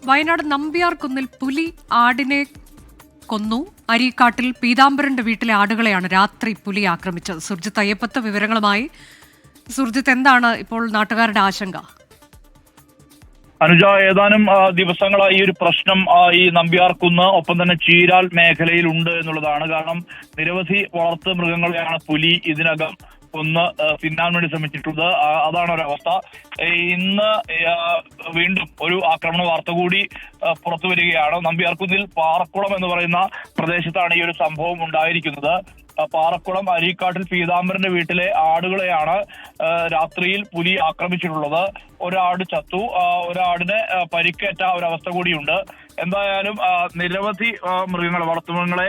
വയനാട് നമ്പ്യാർകുന്നിൽ പുലി ആടിനെ കൊന്നു. അരീക്കാട്ടിൽ പീതാംബരന്റെ വീട്ടിലെ ആടുകളെയാണ് രാത്രി പുലി ആക്രമിച്ചത്. സുർജിത്ത് അയ്യപ്പത്ത് വിവരങ്ങളുമായി. സുർജിത്ത്, എന്താണ് ഇപ്പോൾ നാട്ടുകാരുടെ ആശങ്ക? അനുജ, ഏതാനും ദിവസങ്ങളായി ഈ ഒരു പ്രശ്നം ഈ നമ്പ്യാർകുന്ന് ഒപ്പം തന്നെ ചീരാൽ മേഖലയിൽ ഉണ്ട് എന്നുള്ളതാണ്. കാരണം നിരവധി വളർത്തു മൃഗങ്ങളെയാണ് പുലി ഇതിനകം ഒന്ന് തിന്നാൻ വേണ്ടി ശ്രമിച്ചിട്ടുള്ളത്. അതാണ് ഒരവസ്ഥ. ഇന്ന് വീണ്ടും ഒരു ആക്രമണ വാർത്ത കൂടി പുറത്തു വരികയാണ്. നമ്പ്യാർകുന്നിൽ പാറക്കുളം എന്ന് പറയുന്ന പ്രദേശത്താണ് ഈ ഒരു സംഭവം ഉണ്ടായിരിക്കുന്നത്. പാറക്കുളം അരീക്കാട്ടിൽ പീതാംബരന്റെ വീട്ടിലെ ആടുകളെയാണ് രാത്രിയിൽ പുലി ആക്രമിച്ചിട്ടുള്ളത്. ഒരാട് ചത്തു, ഒരാടിന് പരിക്കേറ്റ ഒരവസ്ഥ കൂടിയുണ്ട്. എന്തായാലും നിരവധി മൃഗങ്ങളെ, വളർത്തുമൃഗങ്ങളെ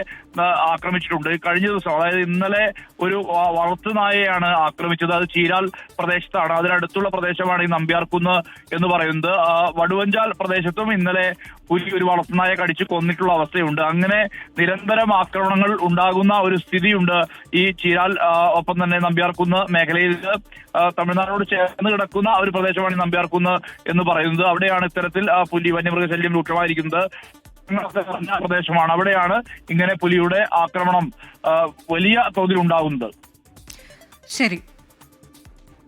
ആക്രമിച്ചിട്ടുണ്ട്. കഴിഞ്ഞ ദിവസം, അതായത് ഇന്നലെ ഒരു വളർത്തുനായയാണ് ആക്രമിച്ചത്. അത് ചീരാൽ പ്രദേശത്താണ്, അതിനടുത്തുള്ള പ്രദേശമാണ് ഈ നമ്പ്യാർകുന്ന് എന്ന് പറയുന്നത്. വടുവഞ്ചാൽ പ്രദേശത്തും ഇന്നലെ പുലി ഒരു വളർത്തുനായെ കടിച്ച് കൊന്നിട്ടുള്ള അവസ്ഥയുണ്ട്. അങ്ങനെ നിരന്തരം ആക്രമണങ്ങൾ ഉണ്ടാകുന്ന ഒരു സ്ഥിതിയുണ്ട് ഈ ചീരാൽ ഒപ്പം തന്നെ നമ്പ്യാർകുന്ന് മേഖലയിൽ. തമിഴ്നാടിനോട് ചേർന്ന് കിടക്കുന്ന ഒരു പ്രദേശമാണ് ഈ നമ്പ്യാർകുന്ന് എന്ന് പറയുന്നത്. അവിടെയാണ് ഇത്തരത്തിൽ പുലി വന്യമൃഗശല്യം രൂക്ഷമായിരിക്കുന്നത്. പ്രദേശമാണ്, അവിടെയാണ് ഇങ്ങനെ പുലിയുടെ ആക്രമണം വലിയ തോതിൽ ഉണ്ടാകുന്നത്. ശരി,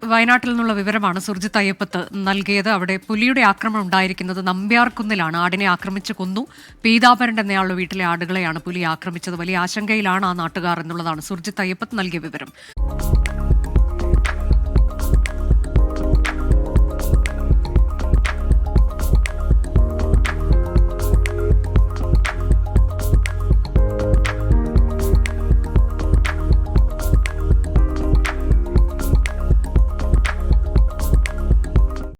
വയനാട്ടിൽ നിന്നുള്ള വിവരമാണ് സുർജിത്ത് അയ്യപ്പത്ത് നൽകിയത്. അവിടെ പുലിയുടെ ആക്രമണം ഉണ്ടായിരിക്കുന്നത് നമ്പ്യാർകുന്നിലാണ്. ആടിനെ ആക്രമിച്ച് കൊന്നു. പീതാംബരന്റെ എന്നയാളുടെ വീട്ടിലെ ആടുകളെയാണ് പുലി ആക്രമിച്ചത്. വലിയ ആശങ്കയിലാണ് ആ നാട്ടുകാർ എന്നുള്ളതാണ് സുർജിത്ത് അയ്യപ്പത്ത് നൽകിയ വിവരം.